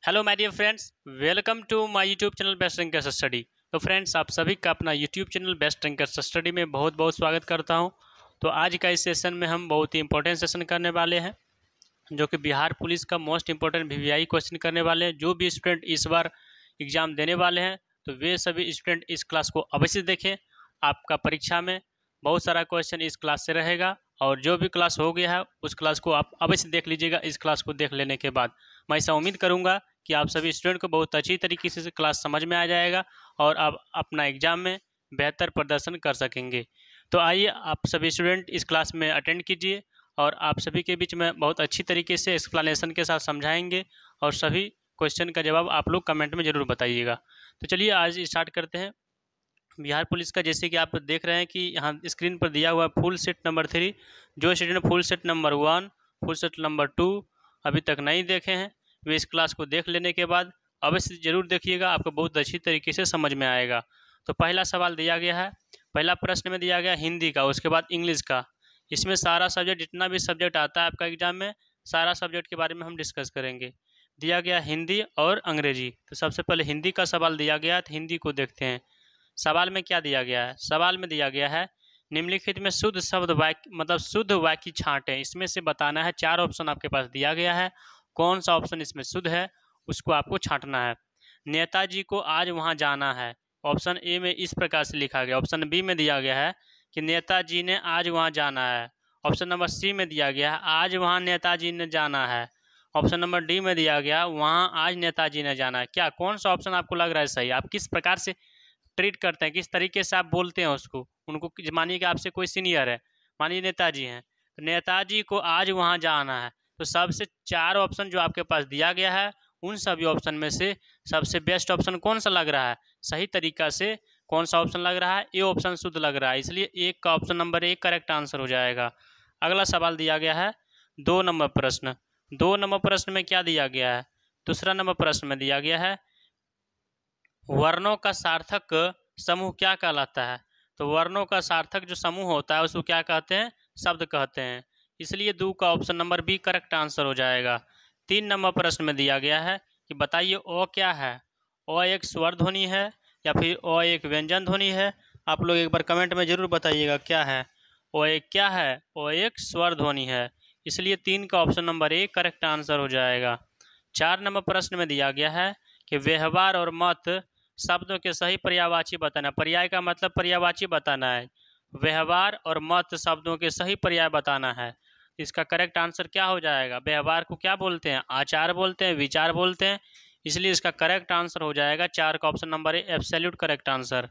Hello my dear friends, welcome to my YouTube channel best rankers study. तो friends, आप सभी का अपना YouTube channel best rankers study में बहुत बहुत स्वागत करता हूं। तो आज का इस सेशन में हम बहुत ही इंपॉर्टेंट सेशन करने वाले हैं, जो कि बिहार पुलिस का मोस्ट इंपॉर्टेंट वीवीआई क्वेश्चन करने वाले हैं। जो भी स्टूडेंट इस बार एग्जाम देने वाले हैं, तो वे सभी स्टूडेंट इस क्लास को अवश्य देखें। आपका परीक्षा में बहुत सारा क्वेश्चन इस क्लास से रहेगा, और जो भी क्लास हो गया है उस क्लास को आप अवश्य देख लीजिएगा। इस क्लास को देख लेने के बाद मैं ऐसा उम्मीद करूंगा कि आप सभी स्टूडेंट को बहुत अच्छी तरीके से क्लास समझ में आ जाएगा और आप अपना एग्जाम में बेहतर प्रदर्शन कर सकेंगे। तो आइए आप सभी स्टूडेंट इस क्लास में अटेंड कीजिए, और आप सभी के बीच में बहुत अच्छी तरीके से एक्सप्लेनेशन के साथ समझाएंगे, और सभी क्वेश्चन का जवाब आप लोग कमेंट में ज़रूर बताइएगा। तो चलिए आज स्टार्ट करते हैं। बिहार पुलिस का जैसे कि आप देख रहे हैं कि यहाँ स्क्रीन पर दिया हुआ फुल सेट नंबर 3। जो student full set number 1, full set number 2 अभी तक नहीं देखे हैं, वे इस क्लास को देख लेने के बाद अवश्य ज़रूर देखिएगा, आपको बहुत अच्छी तरीके से समझ में आएगा। तो पहला सवाल दिया गया है, पहला प्रश्न में दिया गया हिंदी का, उसके बाद इंग्लिश का। इसमें सारा सब्जेक्ट, जितना भी सब्जेक्ट आता है आपका एग्जाम में, सारा सब्जेक्ट के बारे में हम डिस्कस करेंगे। दिया गया हिंदी और अंग्रेजी। तो सबसे पहले हिंदी का सवाल दिया गया है, तो हिंदी को देखते हैं। सवाल में क्या दिया गया है? सवाल में दिया गया है निम्नलिखित में शुद्ध शब्द वाक्य मतलब शुद्ध वाक्य छांटें। इसमें से बताना है। 4 ऑप्शन आपके पास दिया गया है, कौन सा ऑप्शन इसमें शुद्ध है उसको आपको छांटना है। नेताजी को आज वहां जाना है, ऑप्शन ए में इस प्रकार से लिखा गया। ऑप्शन बी में दिया गया है कि नेताजी ने आज वहां जाना है। ऑप्शन नंबर सी में दिया गया है आज वहां नेताजी ने जाना है। ऑप्शन नंबर डी में दिया गया वहां आज नेताजी ने जाना है। क्या कौन सा ऑप्शन आपको लग रहा है सही? आप किस प्रकार से ट्रीट करते हैं, किस तरीके से आप बोलते हैं उसको, उनको। मानिए कि आपसे कोई सीनियर है, मानिए नेताजी हैं, तो नेताजी को आज वहां जाना है। तो सबसे 4 ऑप्शन जो आपके पास दिया गया है, उन सभी ऑप्शन में से सबसे बेस्ट ऑप्शन कौन सा लग रहा है? सही तरीका से कौन सा ऑप्शन लग रहा है? ए ऑप्शन शुद्ध लग रहा है, इसलिए एक का ऑप्शन नंबर 1 करेक्ट आंसर हो जाएगा। अगला सवाल दिया गया है 2 नंबर प्रश्न। 2 नंबर प्रश्न में क्या दिया गया है? दूसरा नंबर प्रश्न में दिया गया है वर्णों का सार्थक समूह क्या कहलाता है? तो वर्णों का सार्थक जो समूह होता है उसको क्या कहते हैं? शब्द कहते हैं, इसलिए 2 का option number B correct answer हो जाएगा। 3 नंबर प्रश्न में दिया गया है कि बताइए ओ क्या है? ओ एक स्वर ध्वनि है या फिर ओ एक व्यंजन ध्वनि है? आप लोग एक बार कमेंट में जरूर बताइएगा क्या है। ओ एक क्या है? ओ एक स्वर ध्वनि है, इसलिए 3 का option number A correct answer हो जाएगा। 4 नंबर प्रश्न में दिया गया है कि व्यवहार और मत शब्दों के सही पर्यायवाची बताना। पर्याय का मतलब पर्यायवाची बताना है। व्यवहार और मत शब्दों के सही पर्याय बताना है। इसका करेक्ट आंसर क्या हो जाएगा? व्यवहार को क्या बोलते हैं? आचार बोलते हैं, विचार बोलते हैं, इसलिए इसका करेक्ट आंसर हो जाएगा 4 का ऑप्शन नंबर ए एब्सोल्यूट करेक्ट आंसर।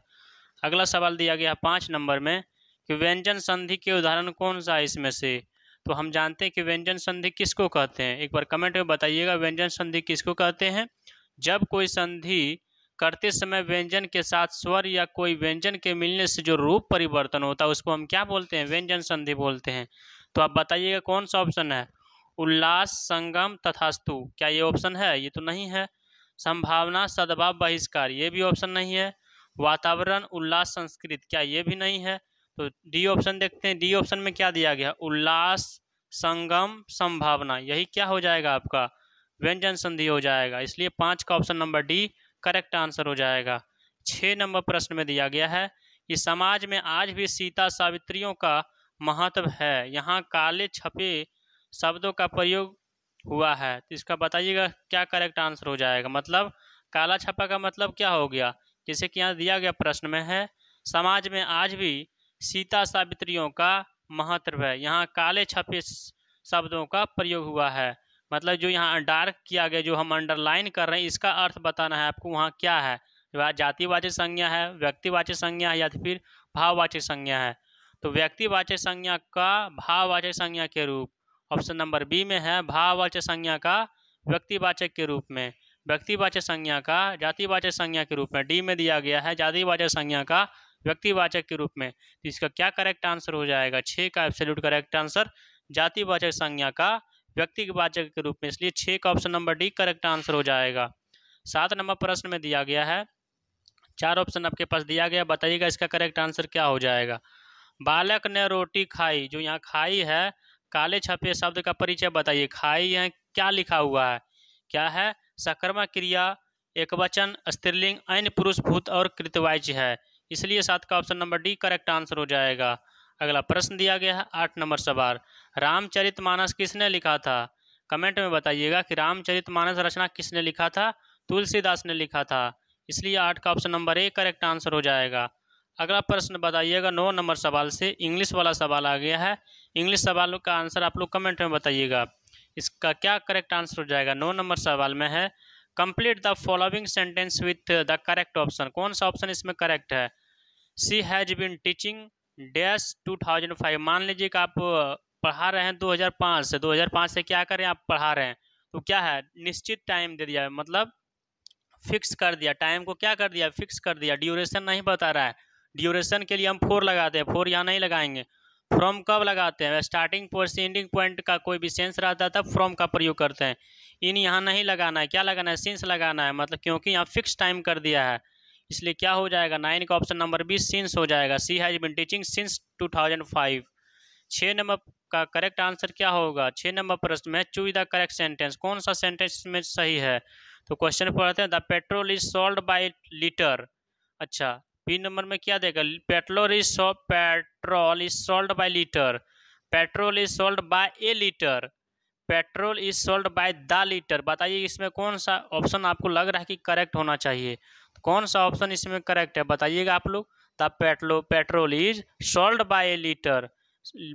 अगला सवाल दिया गया 5 नंबर में कि व्यंजन संधि के उदाहरण कौन सा है इसमें से? तो हम जानते हैं कि व्यंजन संधि किसको कहते हैं, एक बार कमेंट में बताइएगा। व्यंजन संधि किसको कहते हैं? जब कोई संधि करते समय व्यंजन के साथ स्वर या कोई व्यंजन के मिलने से जो रूप परिवर्तन होता है उसको हम क्या बोलते हैं? व्यंजन संधि बोलते हैं। तो आप बताइएगा कौन सा ऑप्शन है? उल्लास, संगम, तथास्तु, क्या ये ऑप्शन है? ये तो नहीं है। संभावना, सद्भाव, बहिष्कार, ये भी ऑप्शन नहीं है। वातावरण, उल्लास, संस्कृत, क्या ये भी नहीं है? तो डी ऑप्शन देखते हैं। डी ऑप्शन में क्या दिया गया? उल्लास, संगम, संभावना, यही क्या हो जाएगा आपका? व्यंजन संधि हो जाएगा, इसलिए 5 का option number D correct answer हो जाएगा। 6 नंबर प्रश्न में दिया गया है कि समाज में आज भी सीता सावित्रियों का महत्व है, यहाँ काले छपे शब्दों का प्रयोग हुआ है, तो इसका बताइएगा क्या करेक्ट आंसर हो जाएगा। मतलब काला छपा का मतलब क्या हो गया? जैसे कि यहाँ दिया गया प्रश्न में है समाज में आज भी सीता सावित्रियों का महत्व है, यहाँ काले छपे शब्दों का प्रयोग हुआ है। मतलब जो यहाँ डार्क किया गया, जो हम अंडरलाइन कर रहे हैं, इसका अर्थ बताना है आपको वहाँ क्या है। जातिवाचक संज्ञा है, व्यक्तिवाचक संज्ञा है, या फिर भाववाचक संज्ञा है। तो व्यक्तिवाचक संज्ञा का भाववाचक संज्ञा के रूप, ऑप्शन नंबर बी में है। भाववाचक संज्ञा का व्यक्तिवाचक के रूप में, व्यक्तिवाचक संज्ञा का जातिवाचक संज्ञा के रूप में। डी में दिया गया है जातिवाचक संज्ञा का व्यक्तिवाचक के रूप में, तो इसका क्या करेक्ट आंसर हो जाएगा? 6 का एब्सोल्यूट करेक्ट आंसर जातिवाचक संज्ञा का व्यक्तिवाचक के रूप में, इसलिए 6 का option number D correct answer हो जाएगा। 7 नंबर प्रश्न में दिया गया है, 4 ऑप्शन आपके पास दिया गया, बताइएगा इसका करेक्ट आंसर क्या हो जाएगा। बालक ने रोटी खाई, जो यहाँ खाई है, काले छपे शब्द का परिचय बताइए। खाई है क्या लिखा हुआ है? क्या है? सकर्मक क्रिया एकवचन, स्त्रीलिंग, अन्य पुरुष भूत और कृतवाच्य है, इसलिए 7 का option number D correct answer हो जाएगा। अगला प्रश्न दिया गया है 8 नंबर सवाल, रामचरितमानस किसने लिखा था? कमेंट में बताइएगा कि रामचरितमानस रचना किसने लिखा था? तुलसीदास ने लिखा था, इसलिए 8 का option number A correct answer हो जाएगा। अगला प्रश्न बताइएगा 9 नंबर सवाल से, इंग्लिश वाला सवाल आ गया है। इंग्लिश सवाल का आंसर आप लोग कमेंट में बताइएगा, इसका क्या करेक्ट आंसर हो जाएगा। 9 नंबर सवाल में है, complete the following sentence with the correct option. कौन सा ऑप्शन इसमें करेक्ट है? सी हैज बीन टीचिंग डैश 2005। मान लीजिए कि आप पढ़ा रहे हैं 2005 से, 2005 से क्या करें आप पढ़ा रहे हैं, तो क्या है निश्चित टाइम दे दिया है, मतलब फिक्स कर दिया, टाइम को क्या कर दिया फिक्स कर दिया, ड्यूरेशन नहीं बता रहा है। ड्यूरेशन के लिए हम 4 लगाते हैं, 4 यहाँ नहीं लगाएंगे। फ्रॉम कब लगाते हैं? स्टार्टिंग पॉइंट से एंडिंग पॉइंट का कोई भी सेंस रहता है तब फ्रॉम का प्रयोग करते हैं। इन यहाँ नहीं लगाना है, क्या लगाना है? सिंस लगाना है, मतलब क्योंकि यहाँ फिक्स टाइम कर दिया है, इसलिए क्या हो जाएगा 9 का ऑप्शन नंबर बी सिंस हो जाएगा। She has been teaching since 2005। 6 number का करेक्ट आंसर क्या होगा? 6 नंबर प्रश्न में चूज द करेक्ट सेंटेंस। कौन सा सेंटेंस में सही है? तो क्वेश्चन पढ़ते हैं, the petrol is sold by litre. अच्छा, बी नंबर में क्या देगा? Petrol is sold by litre, petrol is sold by A litre, petrol is sold by the litre. बताइए इसमें कौन सा ऑप्शन आपको लग रहा है कि करेक्ट होना चाहिए? कौन सा ऑप्शन इसमें करेक्ट है बताइएगा आप लोग। The petrol is sold by A litre,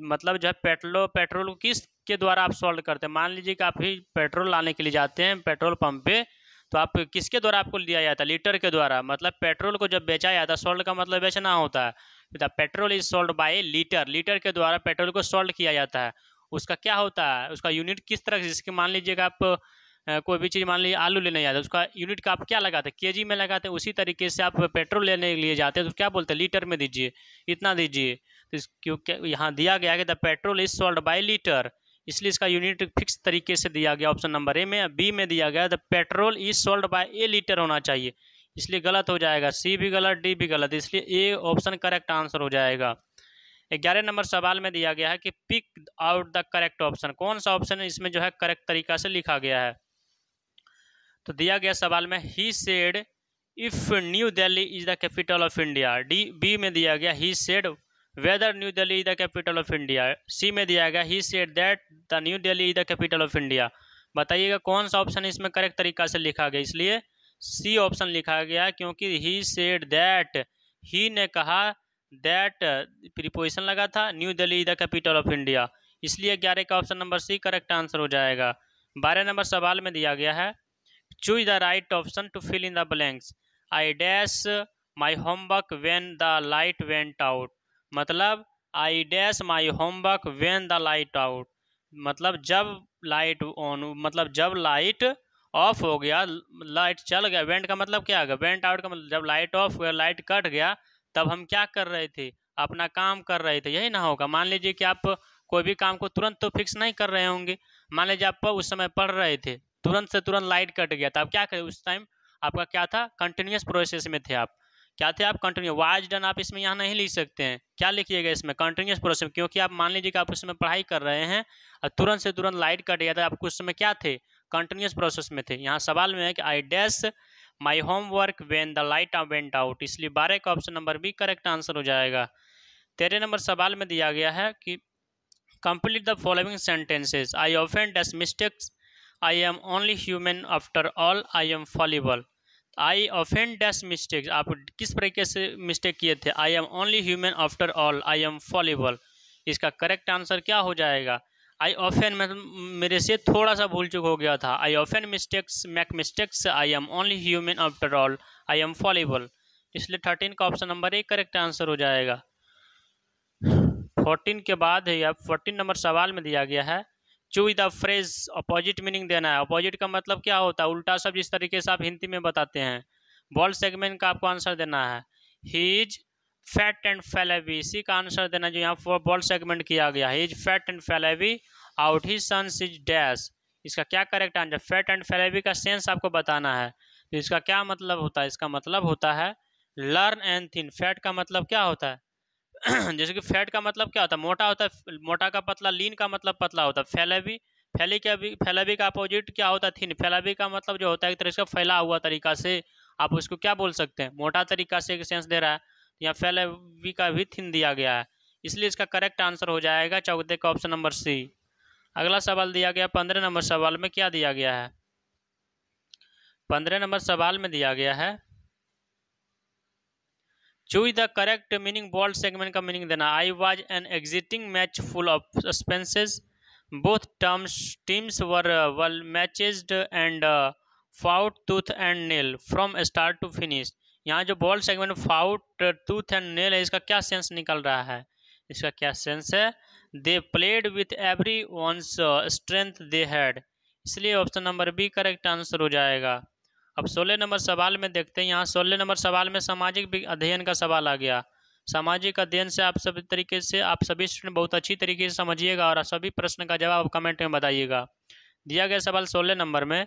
मतलब जो है पेट्रोल किस के द्वारा आप सोल्ड करते हैं। मान लीजिए कि आप ही पेट्रोल लाने के लिए जाते हैं पेट्रोल पंप पे, तो आप किसके द्वारा आपको दिया जाता है? लीटर के द्वारा, मतलब पेट्रोल को जब बेचा जाता है, सोल्ड का मतलब बेचना होता है। The petrol is sold by litre, litre के द्वारा पेट्रोल को सोल्ड किया जाता है। उसका क्या होता है, उसका यूनिट किस तरह से, जिसके मान लीजिएगा आप कोई भी चीज़ मान लीजिए आलू लेने जाते हैं, उसका यूनिट का आप क्या लगाते हैं? केजी में लगाते हैं। उसी तरीके से आप पेट्रोल लेने के लिए जाते हैं तो क्या बोलते हैं? लीटर में दीजिए, इतना दीजिए। तो क्योंकि यहाँ दिया गया है कि the petrol is sold by litre, इसलिए इसका यूनिट फिक्स तरीके से दिया गया ऑप्शन नंबर ए में। बी में दिया गया the petrol is sold by A litre होना चाहिए, इसलिए गलत हो जाएगा। सी भी गलत, डी भी गलत, इसलिए ए ऑप्शन करेक्ट आंसर हो जाएगा। 11 नंबर सवाल में दिया गया है कि pick out the correct option. कौन सा ऑप्शन है इसमें जो है करेक्ट तरीका से लिखा गया है? तो दिया गया सवाल में he said if New Delhi is the capital of India. D B में दिया गया he said whether New Delhi is the capital of India. C में दिया गया he said that the New Delhi is the capital of India. बताइएगा कौन सा option इसमें करेक्ट तरीका से लिखा गया? इसलिए सी ऑप्शन लिखा गया, क्योंकि ही सेड दैट, ही ने कहा, दैट प्रीपोजिशन लगा था, New Delhi is the capital of India, इसलिए 11 का option number C correct answer हो जाएगा। 12 नंबर सवाल में दिया गया है choose the right option to fill in the blanks. I dash my homework when the light went out, मतलब I dash my homework when the light out, मतलब जब लाइट ऑन, मतलब जब लाइट ऑफ हो गया, लाइट चल गया। Went का मतलब क्या है? वेंट आउट का मतलब जब लाइट ऑफ हो गया, लाइट कट गया, तब हम क्या कर रहे थे? अपना काम कर रहे थे, यही ना होगा। मान लीजिए कि आप कोई भी काम को तुरंत तो फिक्स नहीं कर रहे होंगे। मान लीजिए आप उस समय पढ़ रहे थे, तुरंत से तुरंत लाइट कट गया, तो आप क्या करें? उस टाइम आपका क्या था? कंटिन्यूस प्रोसेस में थे आप। क्या थे आप? कंटिन्यू। वाज डन आप इसमें यहाँ नहीं लिख सकते हैं। क्या लिखिएगा इसमें? कंटिन्यूस प्रोसेस, क्योंकि आप मान लीजिए कि आप उस समय पढ़ाई कर रहे हैं और तुरंत से तुरंत लाइट कट गया, तो आप उस समय क्या थे? कंटिन्यूस प्रोसेस में थे। यहाँ सवाल में है कि I dash my homework when the light went out, इसलिए 12 का option number B correct answer हो जाएगा। 13 नंबर सवाल में दिया गया है कि complete the following sentences. I often dash mistakes, I am only human after all, I am fallible. I offend dash mistakes, आप किस तरीके से मिस्टेक किए थे? आई am only human after all, I am fallible, इसका करेक्ट आंसर क्या हो जाएगा? आई ऑफेन मेरे से थोड़ा सा भूल चूक हो गया था। I often mistakes make mistakes, I am only human after all, I am fallible, इसलिए 13 का option number A correct answer हो जाएगा। 14 के बाद है, या 14 नंबर सवाल में दिया गया है choose the phrase opposite meaning देना है। अपोजिट का मतलब क्या होता है? उल्टा सब, जिस तरीके से आप हिंदी में बताते हैं। बोल्ड सेगमेंट का आपको आंसर देना है ही इज फैट एंड फैलेवी, इसी का आंसर देना जो यहाँ बोल्ड सेगमेंट किया गया है। He is fat and flabby out he sons is dash, इसका क्या correct answer? Fat and flabby का सेंस आपको बताना है, तो इसका क्या मतलब होता है? इसका मतलब होता है लर्न एंड थिन। फैट का मतलब क्या होता है? जैसे कि फैट का मतलब क्या होता है? मोटा होता है, मोटा का पतला। लीन का मतलब पतला होता है। फैलेवी फैलावी का अपोजिट क्या होता है? थिन। फैलावी का मतलब जो होता है एक तरह से फैला हुआ तरीका से, आप उसको क्या बोल सकते हैं? मोटा तरीका से एक सेंस दे रहा है। यहाँ फैलावी का भी थिन दिया गया है, इसलिए इसका करेक्ट आंसर हो जाएगा चौथे का ऑप्शन नंबर सी। अगला सवाल दिया गया 15 नंबर सवाल में क्या दिया गया है? 15 नंबर सवाल में दिया गया है choose the correct meaning. Bold segment का मीनिंग देना। I was an exciting match full of suspenses, both teams were well matched and fought tooth and nail from start to finish. यहाँ जो bold segment fought tooth and nail है, इसका क्या sense निकल रहा है? इसका क्या सेंस है? They played with everyone's strength they had, इसलिए option number B correct answer हो जाएगा। अब 16 नंबर सवाल में देखते हैं। यहाँ 16 नंबर सवाल में सामाजिक अध्ययन का सवाल आ गया। सामाजिक अध्ययन से आप सभी तरीके से आप सभी स्टूडेंट बहुत अच्छी तरीके से समझिएगा और सभी प्रश्न का जवाब कमेंट में बताइएगा। दिया गया सवाल 16 नंबर में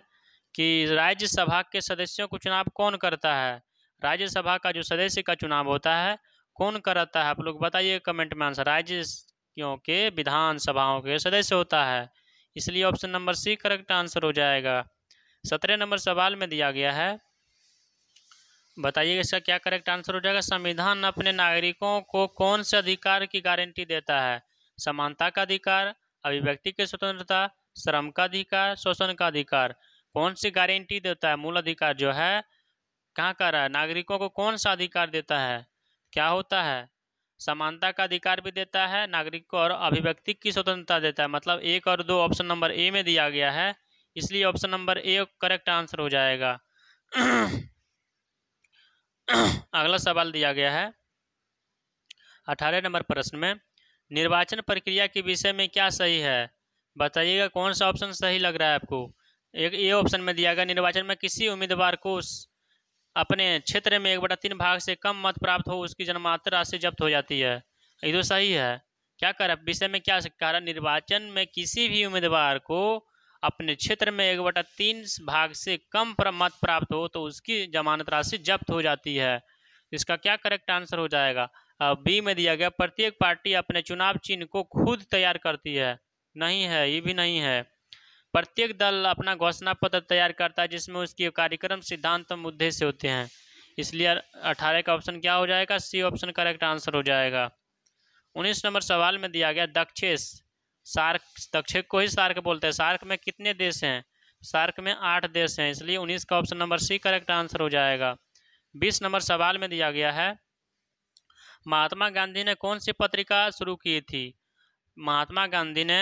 कि राज्यसभा के सदस्यों को चुनाव कौन करता है? राज्यसभा का जो सदस्य का चुनाव होता है कौन कराता है? आप लोग बताइए कमेंट में आंसर। राज्यों के विधानसभाओं के सदस्य होता है, इसलिए option number C correct answer हो जाएगा। 17 नंबर सवाल में दिया गया है, बताइएगा इसका क्या करेक्ट आंसर हो जाएगा। संविधान अपने नागरिकों को कौन से अधिकार की गारंटी देता है? समानता का अधिकार, अभिव्यक्ति की स्वतंत्रता, श्रम का अधिकार, शोषण का अधिकार। कौन सी गारंटी देता है? मूल अधिकार जो है कहाँ का रहा है? नागरिकों को कौन सा अधिकार देता है? क्या होता है? समानता का अधिकार भी देता है नागरिक को, और अभिव्यक्ति की स्वतंत्रता देता है। मतलब 1 और 2 ऑप्शन नंबर ए में दिया गया है, इसलिए option number A correct answer हो जाएगा। अगला सवाल दिया गया है 18 नंबर प्रश्न में, निर्वाचन प्रक्रिया के विषय में क्या सही है? बताइएगा कौन सा ऑप्शन सही लग रहा है आपको। एक ए ऑप्शन में दिया गया, निर्वाचन में किसी उम्मीदवार को अपने क्षेत्र में 1/3 भाग से कम मत प्राप्त हो उसकी जन्ममात्र राशि जब्त हो जाती है। ये तो सही है। क्या कर विषय में क्या कह रहा? निर्वाचन में किसी भी उम्मीदवार को अपने क्षेत्र में 1/3 भाग से कम मत प्राप्त हो तो उसकी जमानत राशि जब्त हो जाती है। इसका क्या करेक्ट आंसर हो जाएगा? बी में दिया गया, प्रत्येक पार्टी अपने चुनाव चिन्ह को खुद तैयार करती है। नहीं है, ये भी नहीं है। प्रत्येक दल अपना घोषणा पत्र तैयार करता है जिसमें उसके कार्यक्रम, सिद्धांत, मुद्दे से होते हैं, इसलिए 18 का ऑप्शन क्या हो जाएगा? सी ऑप्शन करेक्ट आंसर हो जाएगा। 19 नंबर सवाल में दिया गया, दक्षेस सार्क, दक्षिण को ही सार्क बोलते हैं। सार्क में कितने देश हैं? सार्क में 8 देश हैं, इसलिए 19 का option number C correct answer हो जाएगा। 20 नंबर सवाल में दिया गया है, महात्मा गांधी ने कौन सी पत्रिका शुरू की थी? महात्मा गांधी ने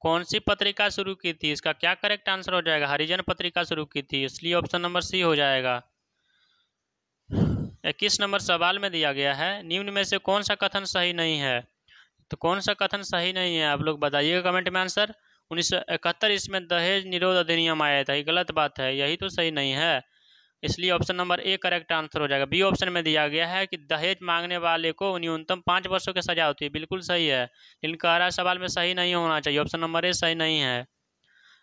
कौन सी पत्रिका शुरू की थी? इसका क्या करेक्ट आंसर हो जाएगा? हरिजन पत्रिका शुरू की थी, इसलिए ऑप्शन नंबर सी हो जाएगा। 21 नंबर सवाल में दिया गया है, निम्न में से कौन सा कथन सही नहीं है? तो कौन सा कथन सही नहीं है आप लोग बताइएगा कमेंट में आंसर। 1971 इसमें दहेज निरोध अधिनियम आया था, ये गलत बात है, यही तो सही नहीं है, इसलिए option number A correct answer हो जाएगा। बी ऑप्शन में दिया गया है कि दहेज मांगने वाले को न्यूनतम 5 वर्षों की सजा होती है, बिल्कुल सही है, लेकिन कह रहा सवाल में सही नहीं होना चाहिए, ऑप्शन नंबर ए सही नहीं है।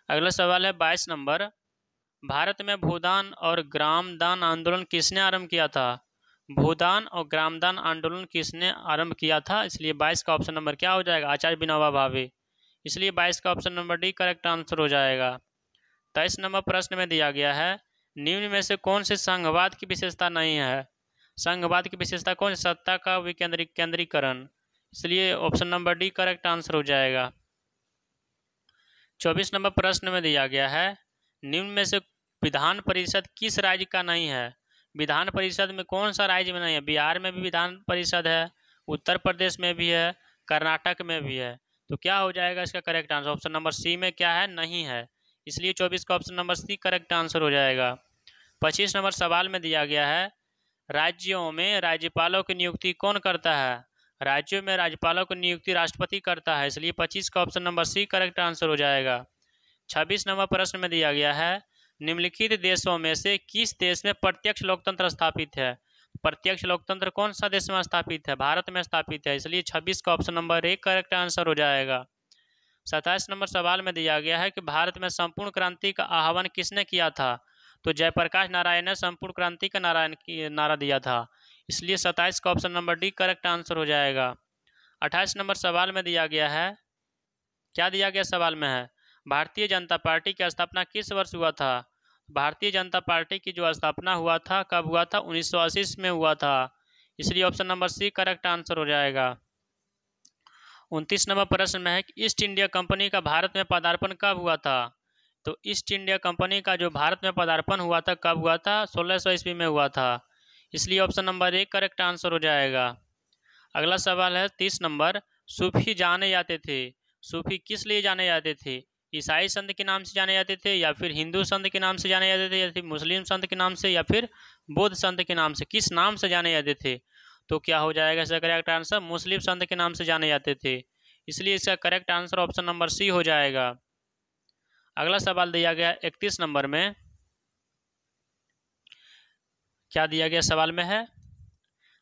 अगला सवाल है 22 नंबर, भारत में भूदान और ग्रामदान आंदोलन किसने आरंभ किया था? भूदान और ग्रामदान आंदोलन किसने आरंभ किया था? इसलिए 22 का ऑप्शन नंबर क्या हो जाएगा? आचार्य विनोबा भावे, इसलिए 22 का option number D correct answer हो जाएगा। 23 नंबर प्रश्न में दिया गया है, निम्न में से कौन से संघवाद की विशेषता नहीं है? संघवाद की विशेषता कौन? सत्ता का विकेंद्रीकरण, इसलिए option number D correct answer हो जाएगा। 24 नंबर प्रश्न में दिया गया है, निम्न में से विधान परिषद किस राज्य का नहीं है? विधान परिषद में कौन सा राज्य में नहीं है? बिहार में भी विधान परिषद है, उत्तर प्रदेश में भी है, कर्नाटक में भी है, तो क्या हो जाएगा इसका correct answer? Option number C में क्या है? नहीं है, इसलिए 24 का option number C correct answer हो जाएगा। 25 नंबर सवाल में दिया गया है, राज्यों में राज्यपालों की नियुक्ति कौन करता है? राज्यों में राज्यपालों की नियुक्ति राष्ट्रपति करता है, इसलिए 25 का option number C correct answer हो जाएगा। 26 नंबर प्रश्न में दिया गया है, निम्नलिखित देशों में से किस देश में प्रत्यक्ष लोकतंत्र स्थापित है? प्रत्यक्ष लोकतंत्र कौन सा देश में स्थापित है? भारत में स्थापित है, इसलिए 26 का option number A correct answer हो जाएगा। 27 नंबर सवाल में दिया गया है कि भारत में संपूर्ण क्रांति का आह्वान किसने किया था? तो जयप्रकाश नारायण ने संपूर्ण क्रांति का नारा दिया था, इसलिए 27 का option number D correct answer हो जाएगा। 28 नंबर सवाल में दिया गया है, क्या दिया गया सवाल में है, भारतीय जनता पार्टी की स्थापना किस वर्ष हुआ था? भारतीय जनता पार्टी की जो स्थापना हुआ था कब हुआ था? 1980 में हुआ था। इसलिए option number C correct answer हो जाएगा। 29 नंबर प्रश्न में है कि ईस्ट इंडिया कंपनी का भारत में पदार्पण कब हुआ था? तो ईस्ट इंडिया कंपनी का जो भारत में पदार्पण हुआ था कब हुआ था? 1600 ईस्वी में हुआ था। इसलिए option number A correct answer हो जाएगा। अगला सवाल है 30 नंबर। सूफी जाने जाते थे, सूफी किस लिए जाने जाते थे? ईसाई संत के नाम से जाने जाते थे, या फिर हिंदू संत के नाम से जाने जाते थे, या फिर मुस्लिम संत के नाम से, या फिर बौद्ध संत के नाम से? किस नाम से जाने जाते थे? तो क्या हो जाएगा इसका करेक्ट आंसर? मुस्लिम संत के नाम से जाने जाते थे। इसलिए इसका correct answer option number C हो जाएगा। अगला सवाल दिया गया 31 नंबर में। क्या दिया गया सवाल में है?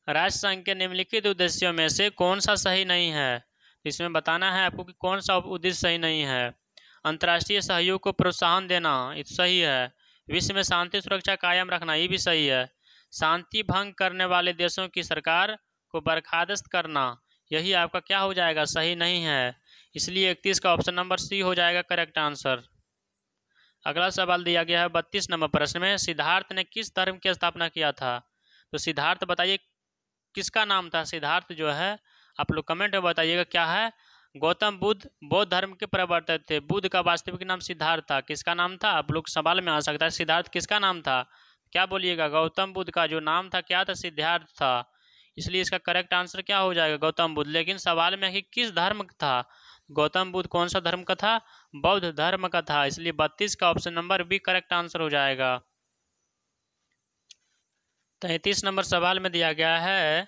राष्ट्रसंघ के निम्नलिखित उद्देश्यों में से कौन सा सही नहीं है? इसमें बताना है आपको कि कौन सा उद्देश्य सही नहीं है। अंतर्राष्ट्रीय सहयोग को प्रोत्साहन देना, ये सही है। विश्व में शांति सुरक्षा कायम रखना, ये भी सही है। शांति भंग करने वाले देशों की सरकार को बर्खास्त करना, यही आपका क्या हो जाएगा? सही नहीं है। इसलिए 31 का ऑप्शन नंबर सी हो जाएगा करेक्ट आंसर। अगला सवाल दिया गया है 32 नंबर प्रश्न में। सिद्धार्थ ने किस धर्म की स्थापना किया था? तो सिद्धार्थ बताइए किसका नाम था? सिद्धार्थ जो है आप लोग कमेंट में बताइएगा क्या है। गौतम बुद्ध बौद्ध धर्म के प्रवर्तक थे। बुद्ध का वास्तविक नाम सिद्धार्थ था। किसका नाम था? आप लोग सवाल में आ सकता है सिद्धार्थ किसका नाम था? क्या बोलिएगा? गौतम बुद्ध का जो नाम था क्या था? सिद्धार्थ था। इसलिए इसका करेक्ट आंसर क्या हो जाएगा? गौतम बुद्ध। लेकिन सवाल में है कि किस धर्म था गौतम बुद्ध? कौन सा धर्म का था? बौद्ध धर्म का था। इसलिए 32 का option number B correct answer हो जाएगा। 33 नंबर सवाल में दिया गया है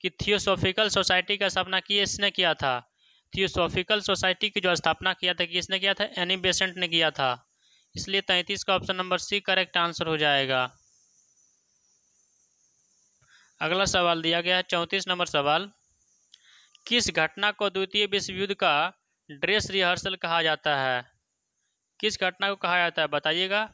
कि थियोसॉफिकल सोसाइटी का स्थापना किसने किया था? थियोसॉफिकल सोसाइटी की जो स्थापना किया था किसने किया था? एनी बेसेंट ने किया था। इसलिए 33 का option number C correct answer हो जाएगा। अगला सवाल दिया गया है 34 नंबर सवाल। किस घटना को द्वितीय विश्व युद्ध का ड्रेस रिहर्सल कहा जाता है? किस घटना को कहा जाता है बताइएगा।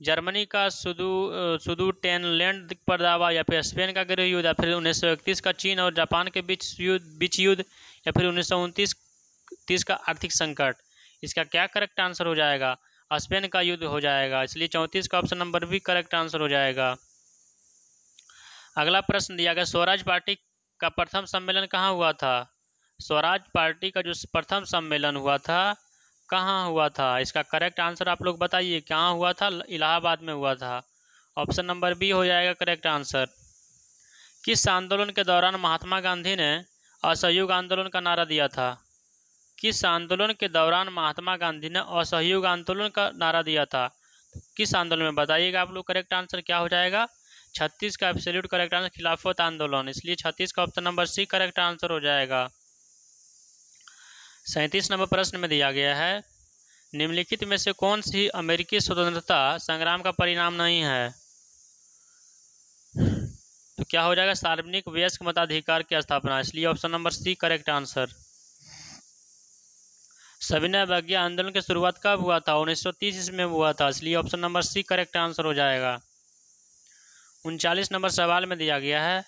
जर्मनी का सुदेटेनलैंड पर दावा, या फिर स्पेन का गृह युद्ध, या फिर 1931 का चीन और जापान के बीच युद्ध, या फिर 1929 का आर्थिक संकट? इसका क्या करेक्ट आंसर हो जाएगा? स्पेन का युद्ध हो जाएगा। इसलिए 34 का ऑप्शन नंबर भी करेक्ट आंसर हो जाएगा। अगला प्रश्न दिया गया स्वराज पार्टी का प्रथम सम्मेलन कहाँ हुआ था? स्वराज पार्टी का जो प्रथम सम्मेलन हुआ था कहाँ हुआ था? इसका करेक्ट आंसर आप लोग बताइए कहाँ हुआ था? इलाहाबाद में हुआ था। ऑप्शन नंबर बी हो जाएगा करेक्ट आंसर। किस आंदोलन के दौरान महात्मा गांधी ने असहयोग आंदोलन का नारा दिया था? किस आंदोलन के दौरान महात्मा गांधी ने असहयोग आंदोलन का नारा दिया था? किस आंदोलन में बताइएगा आप लोग। करेक्ट आंसर क्या हो जाएगा? 36 का एब्सोल्यूट करेक्ट आंसर खिलाफत आंदोलन। इसलिए 36 का option number C correct answer हो जाएगा। 37 नंबर प्रश्न में दिया गया है निम्नलिखित में से कौन सी अमेरिकी स्वतंत्रता संग्राम का परिणाम नहीं है? तो क्या हो जाएगा? सार्वजनिक वयस्क मताधिकार की स्थापना। इसलिए option number C correct answer. सविनय अवज्ञा आंदोलन की शुरुआत कब हुआ था? 1930 ईस्वी में हुआ था। इसलिए option number C correct answer हो जाएगा। 39 नंबर सवाल में दिया गया है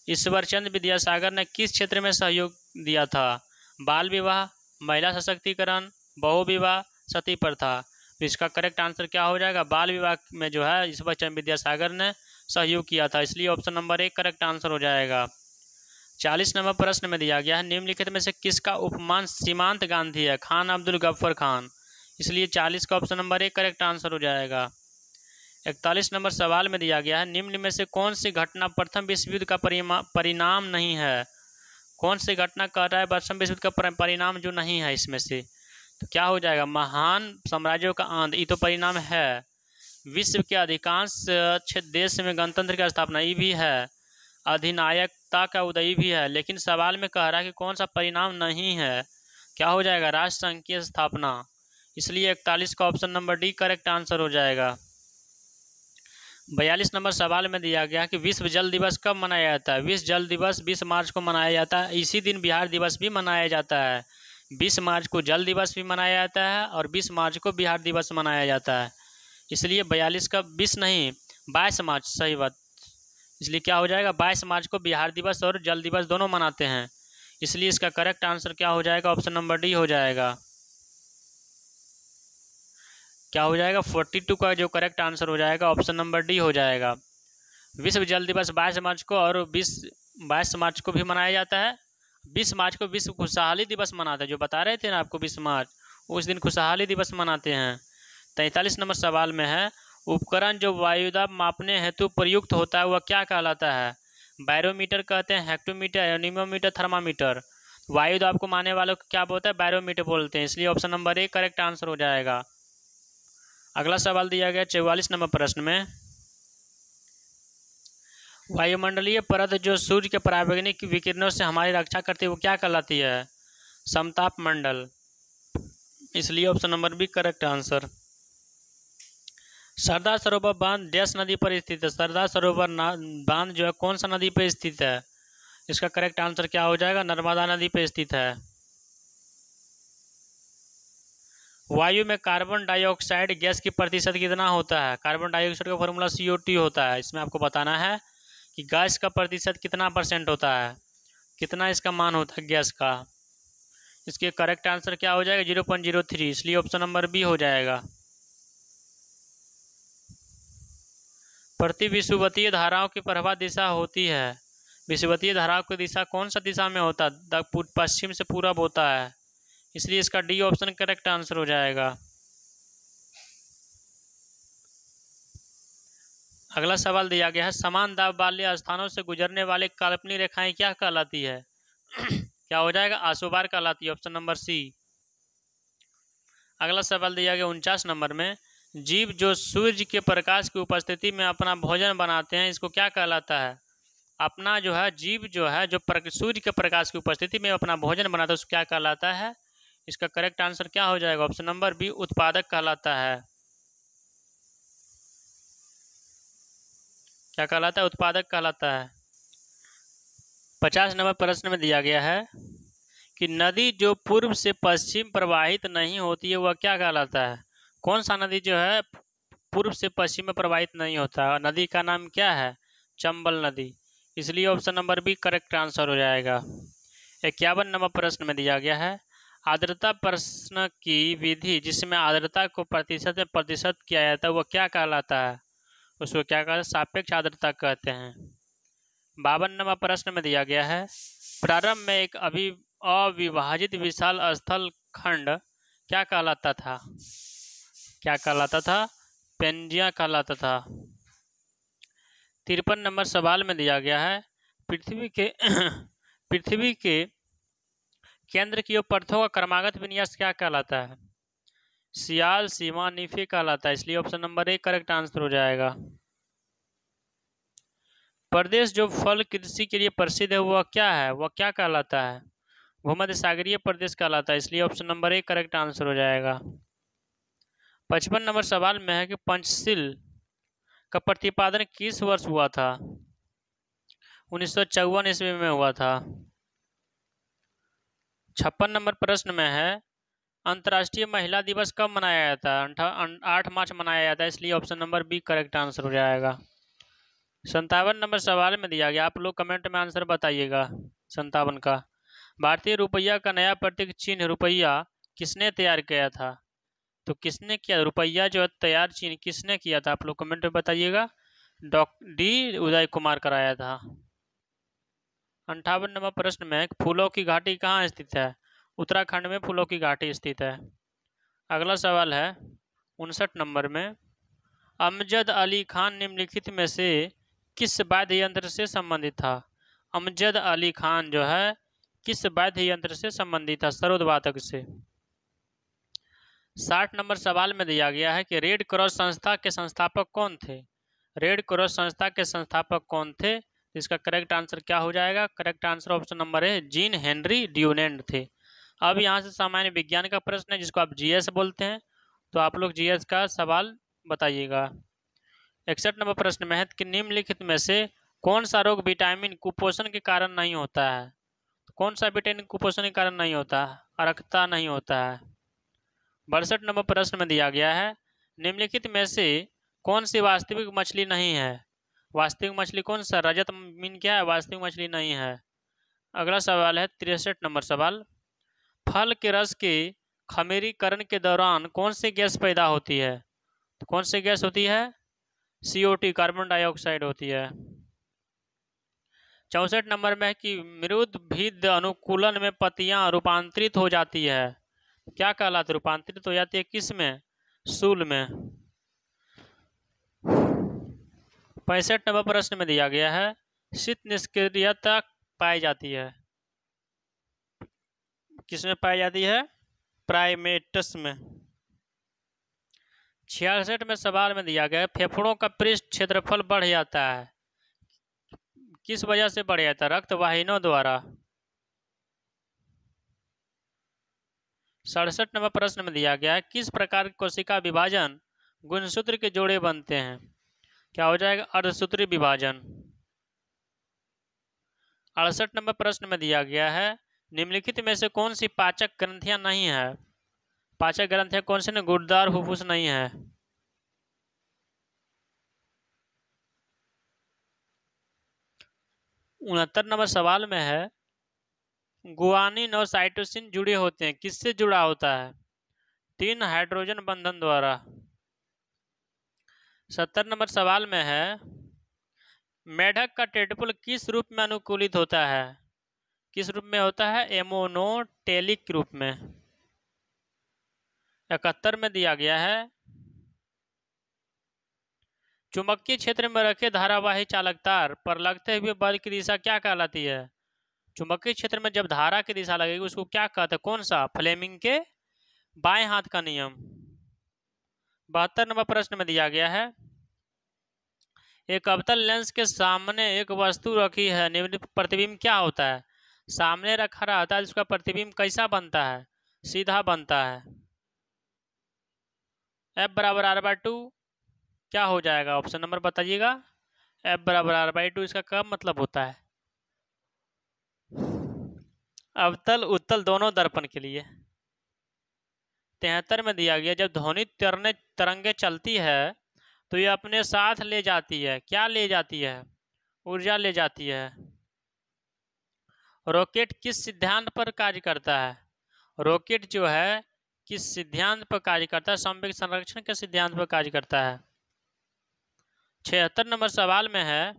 ईश्वर चंद्र विद्यासागर ने किस क्षेत्र में सहयोग दिया था? बाल विवाह, महिला सशक्तिकरण, बहुविवाह, सती प्रथा? तो इसका करेक्ट आंसर क्या हो जाएगा? बाल विवाह में जो है ईश्वर चंद्र विद्यासागर ने सहयोग किया था। इसलिए ऑप्शन नंबर एक करेक्ट आंसर हो जाएगा। 40 नंबर प्रश्न में दिया गया है निम्नलिखित में से किसका उपमान सीमांत गांधी है? खान अब्दुल गफ्फर खान। इसलिए 40 का ऑप्शन नंबर एक करेक्ट आंसर हो जाएगा। 41 नंबर सवाल में दिया गया है निम्न में से कौन सी घटना प्रथम विश्व युद्ध का परिणाम नहीं है? कौन सी घटना कह रहा है प्रथम विश्व युद्ध का परिणाम जो नहीं है इसमें से? तो क्या हो जाएगा? महान साम्राज्यों का अंत, ये तो परिणाम है। विश्व के अधिकांश देश में गणतंत्र की स्थापना, ये भी है। अधिनायकता का उदय भी है। लेकिन सवाल में कह रहा है कि कौन सा परिणाम नहीं है? क्या हो जाएगा? राष्ट्रसंघ की स्थापना। इसलिए 41 का option number D correct answer हो जाएगा। 42 नंबर सवाल में दिया गया कि विश्व जल दिवस कब मनाया जाता है? विश्व जल दिवस 20 मार्च को मनाया जाता है। इसी दिन बिहार दिवस भी मनाया जाता है। 20 मार्च को जल दिवस भी मनाया जाता है और 20 मार्च को बिहार दिवस मनाया जाता है। इसलिए 42 का 20 नहीं 22 मार्च सही बात। इसलिए क्या हो जाएगा? 22 मार्च को बिहार दिवस और जल दिवस दोनों मनाते हैं। इसलिए इसका करेक्ट आंसर क्या हो जाएगा? ऑप्शन नंबर डी हो जाएगा। क्या हो जाएगा 42 का जो करेक्ट आंसर हो जाएगा ऑप्शन नंबर डी हो जाएगा। विश्व जल दिवस 22 मार्च को और 22 मार्च को भी मनाया जाता है। 20 मार्च को विश्व खुशहाली दिवस मनाते हैं, जो बता रहे थे ना आपको 20 मार्च, उस दिन खुशहाली दिवस मनाते हैं। 43 नंबर सवाल में है उपकरण जो वायुदाब मापने हेतु प्रयुक्त होता है वह क्या कहलाता है? बैरोमीटर कहते हैं, हेक्टोमीटर, एनीमोमीटर, थर्मामीटर। वायुदाब को मापने वालों को क्या बोलते हैं? बैरोमीटर बोलते हैं, इसलिए option number A correct answer हो जाएगा। अगला सवाल दिया गया 44 नंबर प्रश्न में, वायुमंडलीय परत जो सूर्य के पराबैंगनी विकिरणों से हमारी रक्षा करती है वो क्या कहलाती है? समताप मंडल, इसलिए option number B correct answer. Sardar Sarovar बांध डैश नदी पर स्थित है? सरदार सरोवर बांध जो है कौन सा नदी पर स्थित है? इसका करेक्ट आंसर क्या हो जाएगा? नर्मदा नदी पर स्थित है। वायु में कार्बन डाइऑक्साइड गैस की प्रतिशत कितना होता है? कार्बन डाइऑक्साइड का फॉर्मूला CO2 होता है। इसमें आपको बताना है कि गैस का प्रतिशत कितना % होता है, कितना इसका मान होता है गैस का। इसके करेक्ट आंसर क्या हो जाएगा? 0.03, इसलिए ऑप्शन नंबर बी हो जाएगा। प्रति विषुवतीय धाराओं की प्रवाह दिशा होती है। विषुवतीय धाराओं की दिशा कौन सा दिशा में होता है? पश्चिम से पूरब होता है, इसलिए इसका डी ऑप्शन करेक्ट आंसर हो जाएगा। अगला सवाल दिया गया है समान दाब वाले स्थानों से गुजरने वाले काल्पनिक रेखाएं क्या कहलाती है? क्या हो जाएगा? आशुबार कहलाती है, ऑप्शन नंबर सी। अगला सवाल दिया गया 49 नंबर में, जीव जो सूर्य के प्रकाश की उपस्थिति में अपना भोजन बनाते हैं इसको क्या कहलाता है? अपना जो है जीव जो है जो सूर्य के प्रकाश की उपस्थिति में अपना भोजन बनाता है उसको क्या कहलाता है? इसका करेक्ट आंसर क्या हो जाएगा? ऑप्शन नंबर बी उत्पादक कहलाता है। क्या कहलाता है? उत्पादक कहलाता है। 50 नंबर प्रश्न में दिया गया है कि नदी जो पूर्व से पश्चिम प्रवाहित नहीं होती है वह क्या कहलाता है? कौन सा नदी जो है पूर्व से पश्चिम में प्रवाहित नहीं होता? नदी का नाम क्या है? चंबल नदी, इसलिए option number B correct answer हो जाएगा। 51 नंबर प्रश्न में दिया गया है आर्द्रता प्रश्न की विधि जिसमें आर्द्रता को प्रतिशत में प्रतिशत किया जाता है वह क्या कहलाता है? उसको क्या कहते हैं? सापेक्ष आर्द्रता कहते हैं। 52 नंबर प्रश्न में दिया गया है प्रारंभ में एक अविभाजित विशाल स्थल खंड क्या कहलाता था? क्या कहलाता था? पेंजिया कहलाता था। 53 नंबर सवाल में दिया गया है पृथ्वी के केंद्र की ओर पर्थों का क्रमागत विन्यास क्या कहलाता है? सियाल, सीमा, नीफे कहलाता है, इसलिए option number A correct answer हो जाएगा। प्रदेश जो फल कृषि के लिए प्रसिद्ध है वह क्या है? वह क्या कहलाता है? भूमध्य सागरीय प्रदेश कहलाता है, इसलिए option number A correct answer हो जाएगा। 55 नंबर सवाल में है कि पंचशील का प्रतिपादन किस वर्ष हुआ था? 1954 ईस्वी में हुआ था। 56 नंबर प्रश्न में है अंतर्राष्ट्रीय महिला दिवस कब मनाया जाता है? 8 मार्च मनाया जाता है, इसलिए option number B correct answer हो जाएगा। 57 नंबर सवाल में दिया गया, आप लोग कमेंट में आंसर बताइएगा 57 का। भारतीय रुपया का नया प्रतीक चिन्ह रुपया किसने तैयार किया था? तो किसने किया? रुपया जो तैयार चिन्ह किसने किया था? आप लोग कमेंट में बताइएगा। डी उदय कुमार कराया था। 58 नंबर प्रश्न में फूलों की घाटी कहाँ स्थित है? उत्तराखंड में फूलों की घाटी स्थित है। अगला सवाल है 59 नंबर में अमजद अली खान निम्नलिखित में से किस वाद्य यंत्र से संबंधित था? अमजद अली खान जो है किस वाद्य यंत्र से संबंधित था? सरोदवादक से। 60 नंबर सवाल में दिया गया है कि रेड क्रॉस संस्था के संस्थापक कौन थे? रेड क्रॉस संस्था के संस्थापक कौन थे? इसका करेक्ट आंसर क्या हो जाएगा? करेक्ट आंसर ऑप्शन नंबर है जीन हेनरी ड्यूनेंट थे। अब यहाँ से सामान्य विज्ञान का प्रश्न है जिसको आप जीएस बोलते हैं, तो आप लोग जीएस का सवाल बताइएगा। 61 नंबर प्रश्न में है कि निम्नलिखित में से कौन सा रोग विटामिन कुपोषण के कारण नहीं होता है? कौन सा विटामिन कुपोषण के कारण नहीं होता है? अर्कता नहीं होता है। 62 नंबर प्रश्न में दिया गया है निम्नलिखित में से कौन सी वास्तविक मछली नहीं है? वास्तविक मछली कौन सा? रजत मीन क्या है? वास्तविक मछली नहीं है। अगला सवाल है 63 नंबर सवाल फल के रस के खमीरीकरण के दौरान कौन सी गैस पैदा होती है? तो कौन सी गैस होती है? CO2 कार्बन डाइऑक्साइड होती है। 64 नंबर में है कि मृद भिद अनुकूलन में पत्तियां रूपांतरित हो जाती है, क्या कहलाती? रूपांतरित हो जाती है किस में? सूल में। 65 नंबर प्रश्न में दिया गया है शीत निष्क्रियता पाई जाती है, किसमें पाई जाती है? प्राइमेट्स में। 66 में सवाल में दिया गया है फेफड़ों का पृष्ठ क्षेत्रफल बढ़ जाता है, किस वजह से बढ़ जाता है? रक्त वाहिनियों द्वारा। 67 नंबर प्रश्न में दिया गया है किस प्रकार की कोशिका विभाजन गुणसूत्र के जोड़े बनते हैं, क्या हो जाएगा? अर्धसूत्री विभाजन। 68 नंबर प्रश्न में दिया गया है निम्नलिखित में से कौन सी पाचक ग्रंथियां नहीं है? पाचक ग्रंथियां कौन सी? ने गुर्दार फुफ्फुस नहीं है। 69 नंबर सवाल में है गुआनिन और साइटोसिन जुड़े होते हैं, किससे जुड़ा होता है? 3 हाइड्रोजन बंधन द्वारा। 70 नंबर सवाल में है मेढक का टेडपोल किस रूप में अनुकूलित होता है? किस रूप में होता है? एमोनोटेलिक रूप में। 71 में दिया गया है चुंबकीय क्षेत्र में रखे धारावाही चालक तार पर लगते हुए बल की दिशा क्या कहलाती है? चुंबकीय क्षेत्र में जब धारा की दिशा लगेगी उसको क्या कहते हैं? कौन सा? फ्लेमिंग के बाएं हाथ का नियम। 72 नंबर प्रश्न में दिया गया है एक अवतल लेंस के सामने एक वस्तु रखी है, निम्नलिखित प्रतिबिंब क्या होता है? सामने रखा रहता है, उसका प्रतिबिंब कैसा बनता है? सीधा बनता है। F बराबर r/2 क्या हो जाएगा? ऑप्शन नंबर बताइएगा। F बराबर r/2 इसका क्या मतलब होता है? अवतल उत्तल दोनों दर्पण के लिए। 73 में दिया गया जब ध्वनि तरंगे चलती है तो ये अपने साथ ले जाती है, क्या ले जाती है? ऊर्जा ले जाती है। रॉकेट किस सिद्धांत पर कार्य करता है? रॉकेट जो है किस सिद्धांत पर कार्य करता है? संवेग संरक्षण के सिद्धांत पर कार्य करता है। 76 नंबर सवाल में है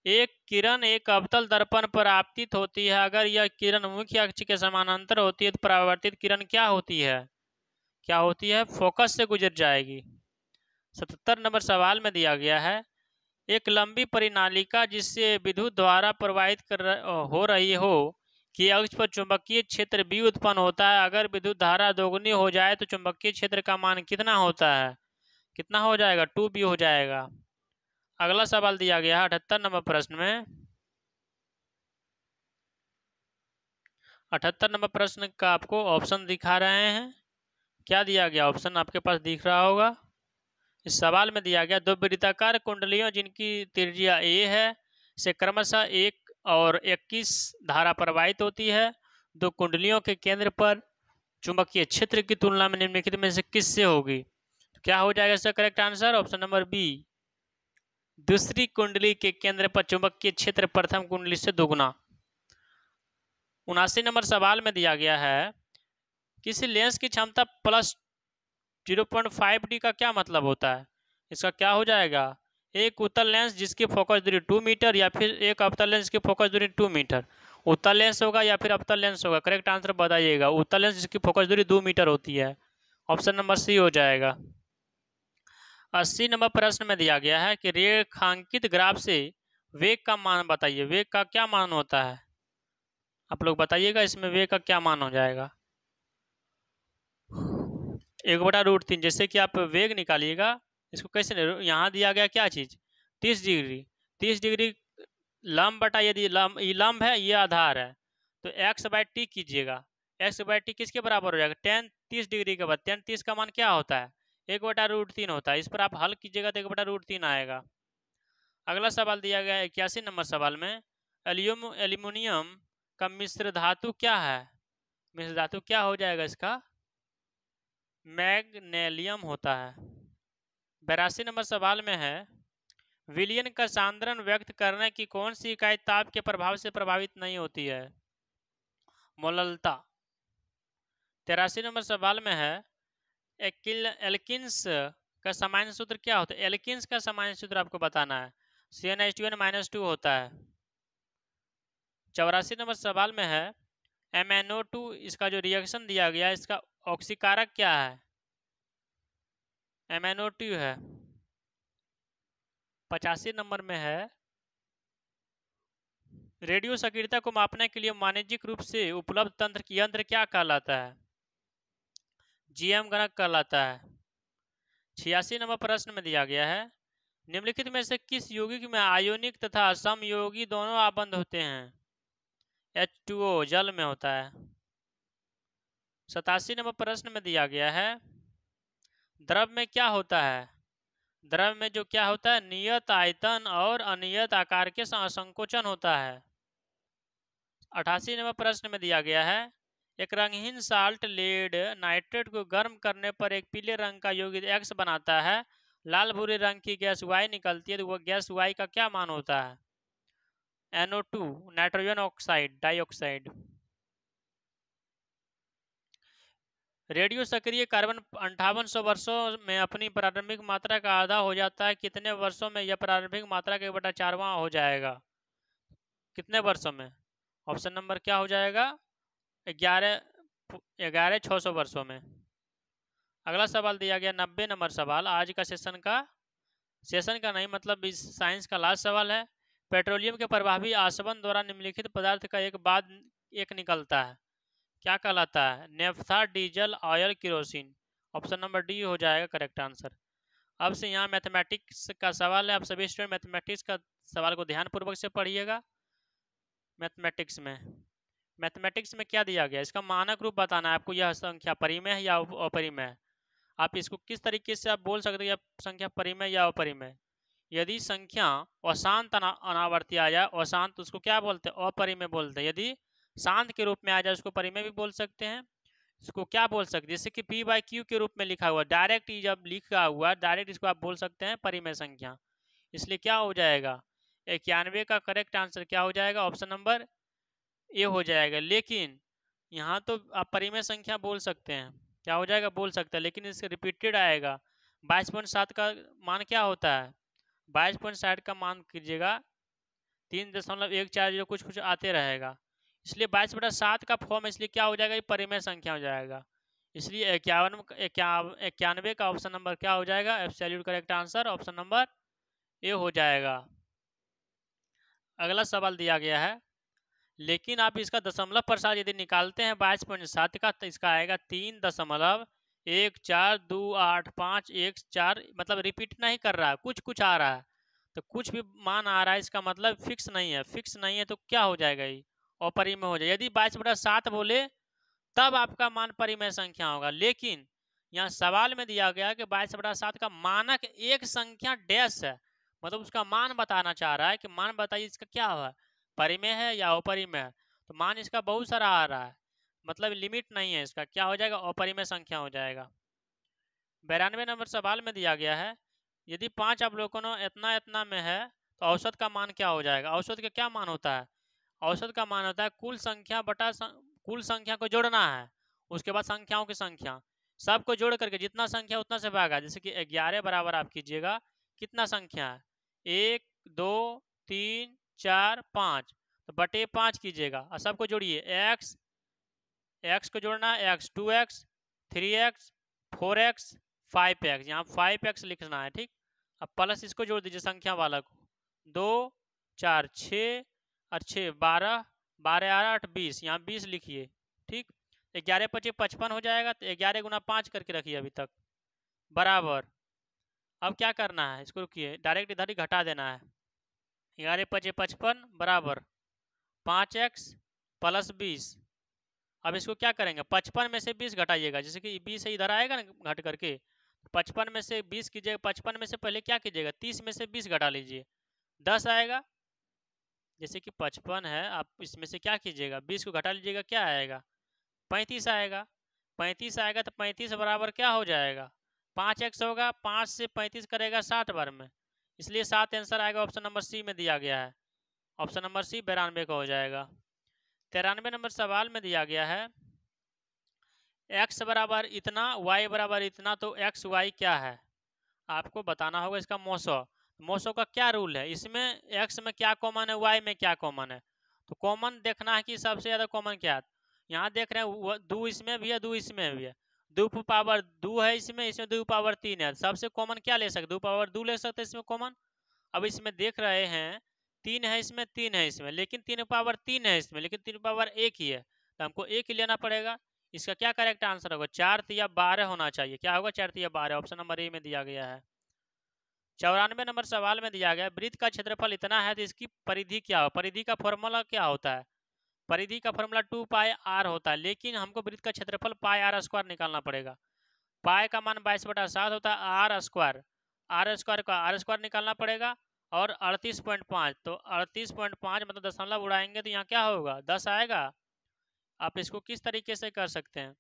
एक किरण एक अवतल दर्पण पर आपतित होती है, अगर यह किरण मुख्य अक्ष के समानांतर होती है तो परावर्तित किरण क्या होती है? क्या होती है? फोकस से गुजर जाएगी। 77 नंबर सवाल में दिया गया है एक लंबी परिनालिका जिससे विद्युत धारा प्रवाहित हो रही हो कि अक्ष पर चुंबकीय क्षेत्र B उत्पन्न होता है, अगर विद्युत धारा दोगुनी हो जाए तो चुंबकीय क्षेत्र का मान कितना होता है? कितना हो जाएगा? 2B हो जाएगा। अगला सवाल दिया गया है 78 नंबर प्रश्न में 78 नंबर प्रश्न का आपको ऑप्शन दिखा रहे हैं, क्या दिया गया? ऑप्शन आपके पास दिख रहा होगा। इस सवाल में दिया गया दो वृत्ताकार कुंडलियों जिनकी त्रिज्या A है से क्रमशः 1 और 21 धारा प्रवाहित होती है, दो कुंडलियों के केंद्र पर चुंबकीय क्षेत्र की तुलना में निम्नलिखित में से किससे होगी? तो क्या हो जाएगा इसका correct answer? Option number B, दूसरी कुंडली के केंद्र पर चुंबकीय क्षेत्र प्रथम कुंडली से दोगुना। 79 नंबर सवाल में दिया गया है किसी लेंस की क्षमता प्लस 0.5D का क्या मतलब होता है? इसका क्या हो जाएगा? एक उत्तल लेंस जिसकी फोकस दूरी 2 मीटर या फिर एक अवतल लेंस की फोकस दूरी 2 मीटर। उत्तल लेंस होगा या फिर अवतल लेंस होगा? करेक्ट आंसर बताइएगा। उत्तल लेंस जिसकी फोकस दूरी 2 मीटर होती है, ऑप्शन नंबर C हो जाएगा। 80 नंबर प्रश्न में दिया गया है कि रेखांकित ग्राफ से वेग का मान बताइए, वेग का क्या मान होता है? आप लोग बताइएगा इसमें वेग का क्या मान हो जाएगा? 1/√3। जैसे कि आप वेग निकालिएगा इसको कैसे, यहाँ दिया गया क्या चीज? 30 डिग्री। 30 डिग्री लंब बटा, यदि ये लंब है ये आधार है तो x/t कीजिएगा। x/t किसके बराबर हो जाएगा? tan 30 डिग्री के बाद tan 30 का मान क्या होता है? 1/√3 होता है। इस पर आप हल कीजिएगा तो 1/√3 आएगा। अगला सवाल दिया गया है 81 नंबर सवाल में एल्यूमिनियम का मिश्र धातु क्या है? मिश्र धातु क्या हो जाएगा इसका? मैग्नेलियम होता है। 82 नंबर सवाल में है विलयन का सांद्रण व्यक्त करने की कौन सी इकाई ताप के प्रभाव से प्रभावित नहीं होती है? मोललता। 83 नंबर सवाल में है एल्किन्स का सामान्य सूत्र क्या होता है। एल्किन्स का सामान्य सूत्र आपको बताना है, CnH2n-2 होता है। 84 नंबर सवाल में है MnO2, इसका जो रिएक्शन दिया गया है इसका ऑक्सीकारक क्या है, MnO2 है। 85 नंबर में है रेडियो सक्रियता को मापने के लिए वाणिज्यिक रूप से उपलब्ध यंत्र क्या कहलाता है, GM गणक कहलाता है। 86 नंबर प्रश्न में दिया गया है निम्नलिखित में से किस यौगिक में आयोनिक तथा समयोगी दोनों आबंध होते हैं, H2O जल में होता है। 87 नंबर प्रश्न में दिया गया है द्रव में क्या होता है, द्रव में जो क्या होता है नियत आयतन और अनियत आकार के संकोचन होता है। 88 नंबर प्रश्न में दिया गया है एक रंगहीन साल्ट लेड नाइट्रेट को गर्म करने पर एक पीले रंग का यौगिक X बनाता है, लाल भूरे रंग की गैस Y निकलती है, तो वह गैस Y का क्या मान होता है, NO2 nitrogen oxide dioxide. Radio सक्रिय कार्बन 5800 वर्षों में अपनी प्रारंभिक मात्रा का आधा हो जाता है, कितने वर्षों में यह प्रारंभिक मात्रा के 1/4वां हो जाएगा, कितने वर्षों में, ऑप्शन नंबर क्या हो जाएगा 11,600 वर्षों में। अगला सवाल दिया गया 90 नंबर सवाल, आज का सेशन का नहीं मतलब इस साइंस का लास्ट सवाल है। पेट्रोलियम के प्रभावी आसवन द्वारा निम्नलिखित पदार्थ का एक बाद एक निकलता है, क्या कहलाता है, naphtha, diesel, oil, kerosene. Option number D हो जाएगा करेक्ट आंसर। अब से यहाँ मैथमेटिक्स का सवाल है, आप सभी स्टूडेंट मैथमेटिक्स का सवाल को ध्यानपूर्वक से पढ़िएगा। मैथमेटिक्स में क्या दिया गया, इसका मानक रूप बताना है आपको, यह संख्या परिमेय है या अपरिमेय है। आप इसको किस तरीके से आप बोल सकते हैं यह संख्या परिमेय या अपरिमेय। यदि संख्या अशांत अनावर्ती आ जाए, अशांत उसको क्या बोलते हैं, अपरिमेय बोलते हैं। यदि शांत के रूप में आ जाए उसको परिमेय भी बोल सकते हैं। इसको क्या बोल सकते हैं, जैसे कि P/Q के रूप में लिखा हुआ डायरेक्ट, जब लिखा हुआ डायरेक्ट इसको आप बोल सकते हैं परिमेय संख्या। इसलिए क्या हो जाएगा 91 का करेक्ट आंसर क्या हो जाएगा, ऑप्शन नंबर ए हो जाएगा। लेकिन यहाँ तो आप परिमेय संख्या बोल सकते हैं, क्या हो जाएगा बोल सकते हैं, लेकिन इससे रिपीटेड आएगा। 22.7 का मान क्या होता है, 22.60 का मान कीजिएगा 3.140 कुछ कुछ आते रहेगा, इसलिए 22/7 का फॉर्म, इसलिए क्या हो जाएगा ये परिमेय संख्या हो जाएगा। इसलिए 91 का ऑप्शन नंबर क्या हो जाएगा, absolute correct answer option number ए हो जाएगा। अगला सवाल दिया गया है लेकिन आप इसका दशमलव प्रसाद यदि निकालते हैं 22.7 का तो इसका आएगा 3.1428514, मतलब रिपीट नहीं कर रहा है, कुछ कुछ आ रहा है, तो कुछ भी मान आ रहा है इसका मतलब फिक्स नहीं है। फिक्स नहीं है तो क्या हो जाएगा ये अपरिमेय हो जाएगा। यदि 22/7 बोले तब आपका मान परिमेय संख्या होगा, लेकिन यहाँ सवाल में दिया गया कि 22/7 का मानक एक संख्या डैश है, मतलब उसका मान बताना चाह रहा है कि मान बताइए इसका क्या हुआ, परिमेय है या अपरिमेय है। तो मान इसका बहुत सारा आ रहा है, मतलब लिमिट नहीं है इसका, क्या हो जाएगा अपरिमेय संख्या हो जाएगा। 92 नंबर सवाल में दिया गया है यदि 5 अवलोकनों इतना इतना में है तो औसत का मान क्या हो जाएगा। औसत का क्या मान होता है, औसत का मान होता है कुल संख्या बटा कुल संख्या को जोड़ना है, उसके बाद संख्याओं की संख्या, सबको जोड़ करके जितना संख्या उतना से भागा। जैसे कि 11 बराबर आप कीजिएगा कितना संख्या है 1 2 3 4 5, तो बटे 5 कीजिएगा और सबको जोड़िए। एक्स को जोड़ना है, x 2x 3x 4x 5x, यहाँ 5x लिखना है ठीक। अब प्लस इसको जोड़ दीजिए संख्या वाला को, 2 4 6 और 6 12 12 8 20, यहाँ 20 लिखिए ठीक। 11 × 5 = 55 हो जाएगा, तो 11 × 5 करके रखिए अभी तक बराबर। अब क्या करना है, इसको रुकिए डायरेक्ट इधर ही घटा देना है। 11 × 5 = 55 बराबर 5x + 20। अब इसको क्या करेंगे 55 में से 20 घटाइएगा, जैसे कि 20 इधर आएगा ना घट करके, 55 में से 20 कीजिएगा। 55 में से पहले क्या कीजिएगा 30 में से 20 घटा लीजिए, 10 आएगा। जैसे कि 55 है, आप इसमें से क्या कीजिएगा 20 को घटा लीजिएगा, क्या आएगा 35 आएगा। 35 आएगा तो 35 बराबर क्या हो जाएगा 5x होगा, 5 से 35 करेगा 60 बार में, इसलिए 7 आंसर आएगा। ऑप्शन नंबर सी में दिया गया है, ऑप्शन नंबर सी 92 का हो जाएगा। 93 नंबर सवाल में दिया गया है एक्स बराबर इतना, वाई बराबर इतना, तो एक्स वाई क्या है आपको बताना होगा। इसका मोसो का क्या रूल है, इसमें एक्स में क्या कॉमन है, वाई में क्या कॉमन है। तो कॉमन देखना है कि सबसे ज़्यादा कॉमन क्या है। यहाँ देख रहे हैं दो इसमें भी है, दो इसमें भी है, दो पावर दो है इसमें, इसमें दो पावर तीन है। सबसे कॉमन क्या ले सकते, दो पावर दो ले सकते हैं इसमें कॉमन। अब इसमें देख रहे हैं तीन है इसमें, तीन है इसमें, लेकिन तीन पावर तीन है इसमें, लेकिन तीन पावर एक ही है, तो हमको एक ही लेना पड़ेगा। इसका क्या करेक्ट आंसर होगा, 4 तिया 12 होना चाहिए। क्या होगा, 4 तिया 12, ऑप्शन नंबर ए में दिया गया है। 94 नंबर सवाल में दिया गया वृत्त का क्षेत्रफल इतना है तो इसकी परिधि क्या हो। परिधि का फॉर्मूला क्या होता है, परिधि का फॉर्मूला 2 पाई आर होता है, लेकिन हमको वृत्त का क्षेत्रफल पाई आर स्क्वायर निकालना पड़ेगा। पाई का मान 22/7 होता है, आर स्क्वायर का आर स्क्वायर निकालना पड़ेगा, और 38.5, तो 38.5 मतलब दशमलव उड़ाएंगे तो यहाँ क्या होगा, 10 आएगा। आप इसको किस तरीके से कर सकते हैं,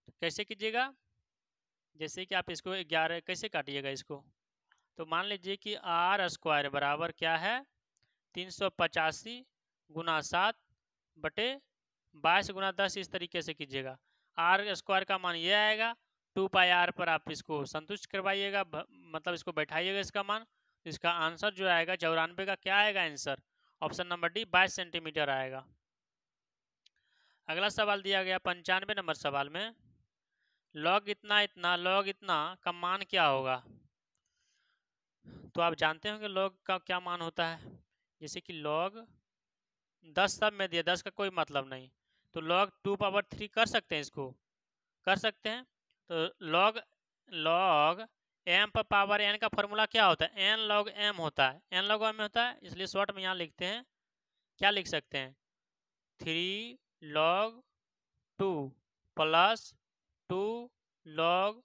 तो कैसे कीजिएगा, जैसे कि आप इसको 11 कैसे काटिएगा इसको। तो मान लीजिए कि आर स्क्वायर बराबर क्या है, 385 गुना 7 बटे 22 गुना 10, इस तरीके से कीजिएगा। आर स्क्वायर का मान ये आएगा, 2 पाई आर पर आप इसको संतुष्ट करवाइएगा, मतलब इसको बैठाइएगा इसका मान। इसका आंसर जो आएगा 94 का क्या आएगा answer, option number D 22 centimetre आएगा। अगला सवाल दिया गया 95 नंबर सवाल में, लॉग इतना इतना लॉग इतना का मान क्या होगा। तो आप जानते होंगे लॉग का क्या मान होता है, जैसे कि लॉग 10 सब में दिया, 10 का कोई मतलब नहीं, तो लॉग 2 पावर 3 कर सकते हैं, इसको कर सकते हैं। तो लॉग लॉग एम पर पावर एन का फॉर्मूला क्या होता है, एन लॉग एम होता है, एन लॉग एम होता है, इसलिए शॉर्ट में यहाँ लिखते हैं, क्या लिख सकते हैं, 3 लॉग 2 प्लस 2 लॉग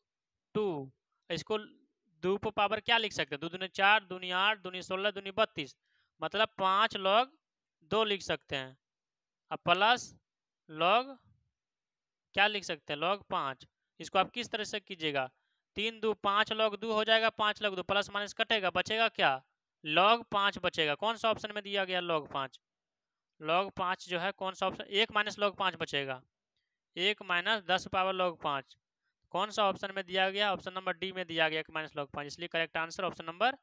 2। इसको दो पर पावर क्या लिख सकते हैं, 2 दूनी 4, दूनी 8, दूनी 16, दूनी 32, मतलब 5 लॉग 2 लिख सकते हैं। अब प्लस लॉग क्या लिख सकते हैं, लॉग 5। इसको आप किस तरह से कीजिएगा, 3 2 5 लॉग 2 हो जाएगा, 5 लॉग 2, प्लस माइनस कटेगा, बचेगा क्या, लॉग 5 बचेगा। कौन सा ऑप्शन में दिया गया, लॉग 5। लॉग 5 जो है कौन सा ऑप्शन, 1 माइनस लॉग 5 बचेगा, 1 माइनस 10 पावर लॉग 5, कौन सा ऑप्शन में दिया गया, ऑप्शन नंबर डी में दिया गया 1 माइनस लॉग 5, इसलिए correct answer option number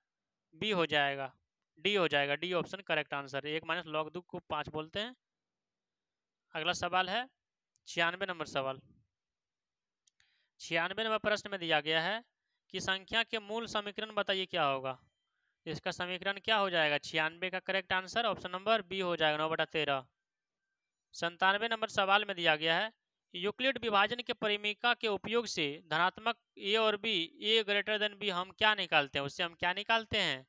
B हो जाएगा, डी हो जाएगा, D option correct answer, 1 minus log 2 को 5 बोलते हैं। अगला सवाल है 96 नंबर सवाल। 96 नंबर प्रश्न में दिया गया है कि संख्या के मूल समीकरण बताइए क्या होगा। इसका समीकरण क्या हो जाएगा, 96 का correct answer option number B हो जाएगा, 9/13। 97 नंबर सवाल में दिया गया है यूक्लिड विभाजन के परिमीका के उपयोग से धनात्मक ए और बी, ए ग्रेटर देन बी हम क्या निकालते हैं, उससे हम क्या निकालते हैं,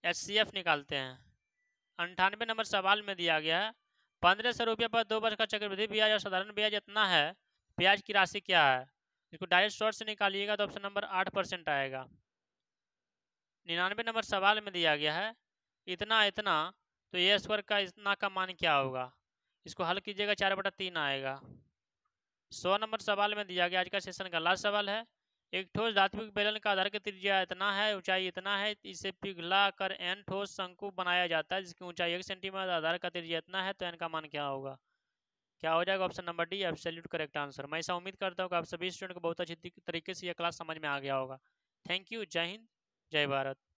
HCF निकालते हैं। 98 नंबर सवाल में दिया गया है 1500 रुपये पर 2 वर्ष का चक्रवृद्धि ब्याज और साधारण ब्याज इतना है, ब्याज की राशि क्या है। इसको डायरेक्ट शॉर्ट से निकालिएगा तो ऑप्शन नंबर 8% आएगा। 99 नंबर सवाल में दिया गया है इतना इतना, तो ए स्क्वायर का इतना का मान क्या होगा, इसको हल कीजिएगा 4/3 आएगा। 100 नंबर सवाल में दिया गया आज का सेशन का लास्ट सवाल है, एक ठोस धात्विक बेलन का आधार की त्रिज्या इतना है, ऊंचाई इतना है, इसे पिघला कर एन ठोस शंकु बनाया जाता है जिसकी ऊंचाई 1 सेंटीमीटर, आधार का त्रिज्या इतना है, तो एन का मान क्या होगा। क्या हो जाएगा, option number D absolute correct answer. मैं ऐसा उम्मीद करता हूँ कि आप सभी स्टूडेंट को बहुत अच्छी तरीके से यह क्लास समझ में आ गया होगा। थैंक यू, जय हिंद, जय भारत।